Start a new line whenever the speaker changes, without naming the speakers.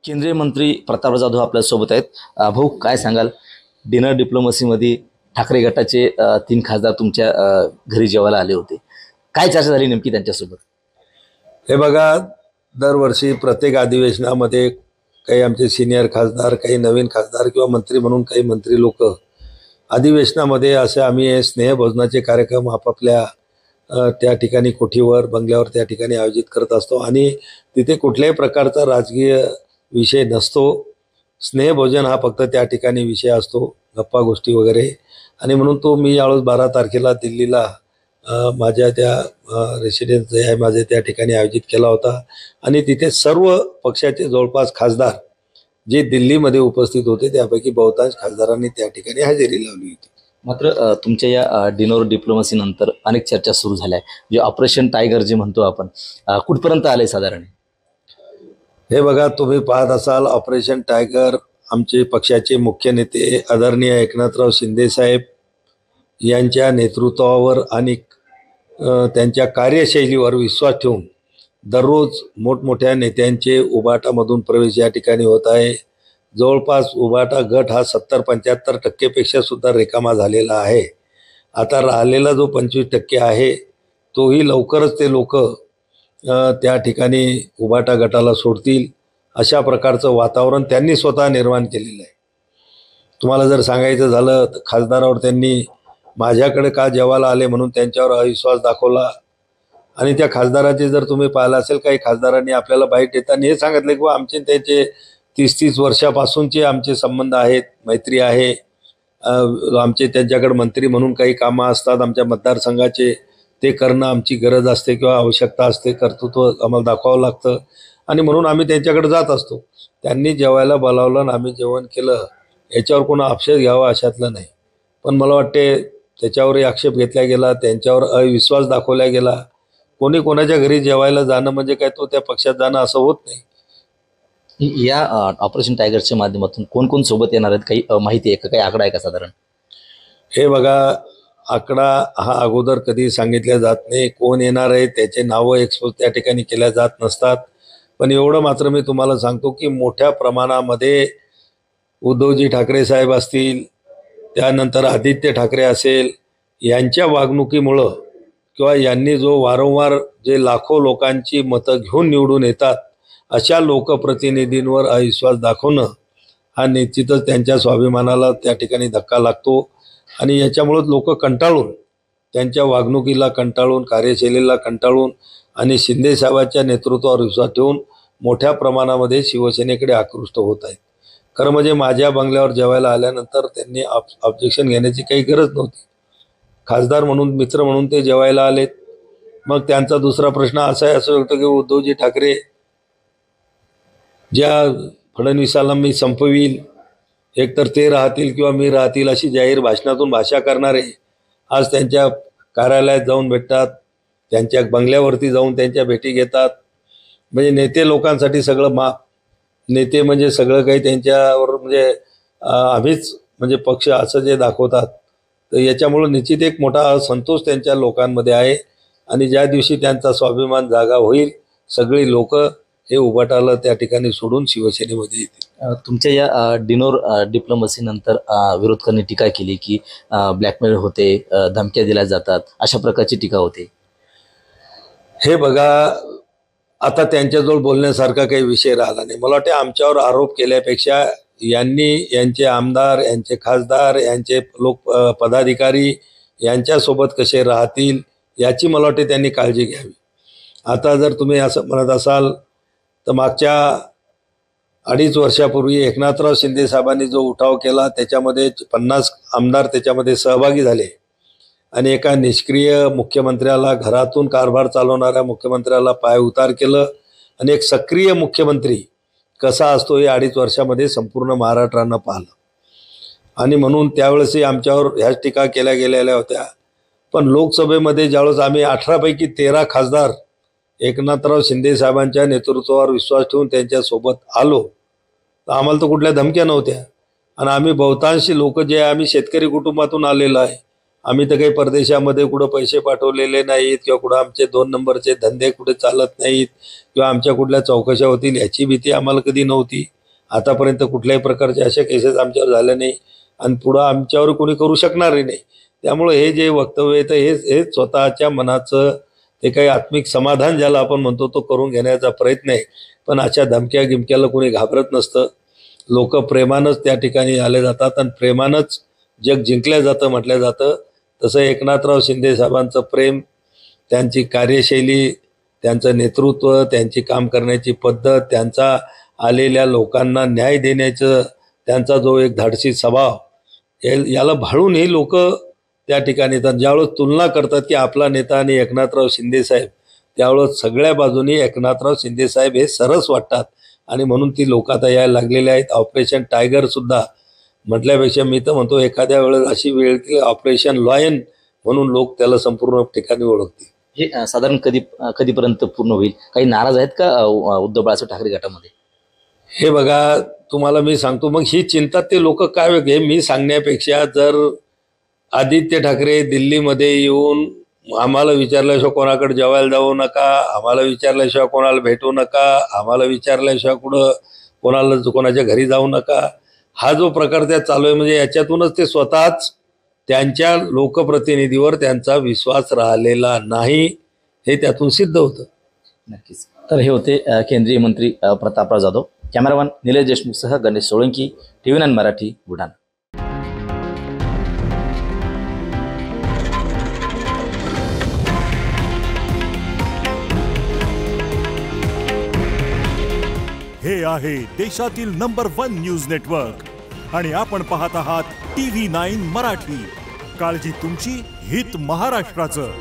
केंद्रीय मंत्री प्रतापराव जाधव आपल्यासोबत आहेत. भाऊ, काय सांगाल? डिनर डिप्लोमसीमध्ये ठाकरे गटाचे 3 खासदार तुमच्या घरी जेवायला आले होते. काय चर्चा झाली नेमकी त्यांच्यासोबत?
हे बघा, दरवर्षी प्रत्येक अधिवेशनामध्ये काही आमचे सिनियर खासदार, काही नवीन खासदार किंवा मंत्री म्हणून काही मंत्री लोक अधिवेशनामध्ये असे आम्ही स्नेहभोजनाचे कार्यक्रम आपापल्या त्या ठिकाणी कोठीवर, बंगल्यावर त्या ठिकाणी आयोजित करत असतो आणि तिथे कुठल्याही प्रकारचा राजकीय विषय नसतो. स्नेहभोजन हा फक्त त्या ठिकाणी विषय असतो, गप्पा गोष्टी वगैरे. आणि म्हणून तो मी यावेळेस 12 तारखेला दिल्लीला माझ्या त्या रेसिडेन्स जे आहे माझे त्या ठिकाणी आयोजित केला होता आणि तिथे सर्व पक्षाचे जवळपास खासदार जे दिल्लीमध्ये उपस्थित होते त्यापैकी बहुतांश खासदारांनी त्या ठिकाणी हजेरी लावली होती.
मात्र तुमच्या या डिनर डिप्लोमसी नंतर अनेक चर्चा सुरू झाल्या. जे ऑपरेशन टायगर जे म्हणतो आपण, कुठपर्यंत आले साधारण?
हे बघा, तुम्ही पाहत असाल ऑपरेशन टायगर आमचे पक्षाचे मुख्य नेते आदरणीय एकनाथराव शिंदे साहेब यांच्या नेतृत्वावर आणि त्यांच्या कार्यशैलीवर विश्वास ठेवून दररोज मोठमोठ्या नेत्यांचे उबाटामधून प्रवेश या ठिकाणी होत आहे. जवळपास उबाटा गट हा 70-75% सुद्धा रिकामा झालेला आहे. आता राहिलेला जो 25% आहे तोही लवकरच ते लोक त्या ठिकाणी उबाटा गटाला सोडतील अशा प्रकारचं वातावरण त्यांनी स्वतः निर्माण केलेलं आहे. तुम्हाला जर सांगायचं झालं तर खासदारावर त्यांनी माझ्याकडे का जेवायला आले म्हणून त्यांच्यावर अविश्वास दाखवला. आणि त्या खासदाराचे जर तुम्ही पाहिलं असेल, काही खासदारांनी आपल्याला बाईट देताना हे सांगितलं की आमचे त्याचे 30-30 वर्षापासूनचे आमचे संबंध आहेत, मैत्री आहे, आमचे त्यांच्याकडे मंत्री म्हणून काही कामं असतात आमच्या मतदारसंघाचे, ते करणं आमची गरज असते किंवा आवश्यकता असते, कर्तृत्व आम्हाला दाखवावं लागतं आणि म्हणून आम्ही त्यांच्याकडे जात असतो. त्यांनी जेवायला बोलावलं आणि आम्ही जेवण केलं, याच्यावर कोणा आक्षेप घ्यावा अशातलं नाही. पण मला वाटते त्याच्यावरही आक्षेप घेतला गेला, त्यांच्यावर अविश्वास दाखवला गेला. कोणी कोणाच्या घरी जेवायला जाणं म्हणजे काय तो त्या पक्षात जाणं असं होत नाही.
या ऑपरेशन टायगरच्या माध्यमातून कोण कोण सोबत येणार आहेत, काही माहिती आहे का? काही आकडा आहे का साधारण?
हे बघा, आकडा हा अगोदर कधी सांगितल्या जात नाही. कोण येणार आहे त्याचे नावं एक्सपोज त्या ठिकाणी केल्या जात नसतात. पण एवढं मात्र मी तुम्हाला सांगतो की मोठ्या प्रमाणामध्ये उद्धवजी ठाकरे साहेब असतील, त्यानंतर आदित्य ठाकरे असेल, यांच्या वागणुकीमुळं किंवा यांनी जो वारंवार जे लाखो लोकांची मतं घेऊन निवडून येतात अशा लोकप्रतिनिधींवर अविश्वास दाखवणं हा निश्चितच त्यांच्या स्वाभिमानाला त्या ठिकाणी धक्का लागतो. आणि याच्यामुळं लोक कंटाळून, त्यांच्या वागणुकीला कंटाळून, कार्यशैलीला कंटाळून आणि शिंदेसाहेबांच्या नेतृत्वावर विश्वास ठेवून मोठ्या प्रमाणामध्ये शिवसेनेकडे आकृष्ट होत आहेत. खरं म्हणजे माझ्या बंगल्यावर जेवायला आल्यानंतर त्यांनी ऑब्जेक्शन घेण्याची काही गरज नव्हती. खासदार म्हणून, मित्र म्हणून ते जेवायला आलेत. मग त्यांचा दुसरा प्रश्न असा असू शकतो की उद्धवजी ठाकरे ज्या फडणवीसाला मी संपवील, एकतर ते राहतील किंवा मी राहतील अशी जाहीर भाषणातून भाषा करणारे आज त्यांच्या कार्यालयात जाऊन भेटतात, त्यांच्या बंगल्यावरती जाऊन त्यांच्या भेटी घेतात. म्हणजे नेते लोकांसाठी सगळं माफ, नेते म्हणजे सगळं काही त्यांच्यावर म्हणजे आम्हीच म्हणजे पक्ष असं जे दाखवतात. तर याच्यामुळं निश्चित एक मोठा असंतोष त्यांच्या लोकांमध्ये आहे. आणि ज्या दिवशी त्यांचा स्वाभिमान जागा होईल सगळी लोक हे उभाटाला त्या ठिकाणी सोडून शिवसेनेमध्ये येतील.
तुमच्या या डिनर डिप्लोमसी नंतर विरोधकांनी टीका केली की ब्लॅकमेल होते, धमक्या दिल्या जातात, अशा प्रकारची टीका होते.
हे बघा, आता त्यांच्याजवळ बोलण्यासारखा काही विषय राहिला नाही. मला वाटते आमच्यावर आरोप केल्यापेक्षा यांनी, यांचे आमदार, यांचे खासदार, यांचे लोक पदाधिकारी यांच्यासोबत कसे राहतील याची मला वाटते त्यांनी काळजी घ्यावी. आता जर तुम्ही असं म्हणत असाल तर मागच्या 2.5 वर्षापूर्वी एकनाथराव शिंदे साहेबांनी जो उठाव केला त्याच्यामध्ये 50 आमदार त्याच्यामध्ये सहभागी झाले आणि एका निष्क्रिय मुख्यमंत्र्याला, घरातून कारभार चालवणाऱ्या मुख्यमंत्र्याला पायउतार केलं. आणि एक सक्रिय मुख्यमंत्री कसा असतो हे 2.5 वर्षामध्ये संपूर्ण महाराष्ट्रानं पाहिलं. आणि म्हणून त्यावेळेसही आमच्यावर ह्याच टीका केल्या गेलेल्या होत्या. पण लोकसभेमध्ये ज्यावेळेस आम्ही 18 पैकी 13 खासदार एकनाथराव शिंदे साहेबांच्या नेतृत्वावर विश्वास ठेवून त्यांच्यासोबत आलो तर आम्हाला तर कुठल्या धमक्या नव्हत्या. आणि आम्ही बहुतांशी लोक जे आहे आम्ही शेतकरी कुटुंबातून आलेलो आहे, आम्ही तर काही परदेशामध्ये कुठं पैसे पाठवलेले नाहीत किंवा कुठं आमचे 2 नंबरचे धंदे कुठे चालत नाहीत किंवा आमच्या कुठल्या चौकशा होतील याची भीती आम्हाला कधी नव्हती. आतापर्यंत कुठल्याही प्रकारचे अशा केसेस आमच्यावर झाल्या नाही आणि पुढं आमच्यावर कोणी करू शकणारही नाही. त्यामुळे हे जे वक्तव्य आहे हे स्वतःच्या मनाचं ते काही आत्मिक समाधान ज्याला आपण म्हणतो तो करून घेण्याचा प्रयत्न आहे. पण अशा धमक्या गिमक्याला कोणी घाबरत नसतं. लोक प्रेमानंच त्या ठिकाणी आले जातात आणि प्रेमानंच जग जिंकलं जातं म्हटलं जातं. तसं एकनाथराव शिंदे साहेबांचं प्रेम, त्यांची कार्यशैली, त्यांचं नेतृत्व, त्यांची काम करण्याची पद्धत, त्यांचा आलेल्या लोकांना न्याय देण्याचं त्यांचा जो एक धाडसी स्वभाव, याला भाळून ही लोक त्या ठिकाणी येतात. ज्यावेळेस तुलना करतात की आपला नेता आणि एकनाथराव शिंदे साहेब, त्यावेळेस सगळ्या बाजूनी एकनाथराव शिंदे साहेब हे सरस वाटतात आणि म्हणून ती लोक आता यायला लागलेली आहेत. ऑपरेशन टायगर सुद्धा म्हटल्यापेक्षा मी तर म्हणतो एखाद्या वेळेस अशी वेळ की ऑपरेशन लॉयन म्हणून लोक त्याला संपूर्ण ठिकाणी ओळखतील.
हे साधारण कधीपर्यंत पूर्ण होईल? काही नाराज आहेत का उद्धव बाळासाहेब ठाकरे गटामध्ये?
हे बघा, तुम्हाला मी सांगतो, मग ही चिंता ते लोक काय वेगळे मी सांगण्यापेक्षा जर आदित्य ठाकरे दिल्लीमध्ये येऊन आम्हाला विचारल्याशिवाय कोणाकडे जेवायला जाऊ नका, आम्हाला विचारल्याशिवाय कोणाला भेटू नका, आम्हाला विचारल्याशिवाय कोणाच्या घरी जाऊ नका, हा जो प्रकार त्या चालू आहे, म्हणजे याच्यातूनच ते स्वतःच त्यांच्या लोकप्रतिनिधीवर त्यांचा विश्वास राहिलेला नाही हे त्यातून सिद्ध होतं.
नक्कीच. तर हे होते केंद्रीय मंत्री प्रतापराव जाधव. कॅमेरामॅन निलेश देशमुखसह गणेश सोळंकी, TV9 मराठी, बुलढाणा.
हे आहे देशातील नंबर 1 न्यूज नेटवर्क आणि आपण पाहत आहात TV9 मराठी. काळजी तुमची, हित महाराष्ट्राचं.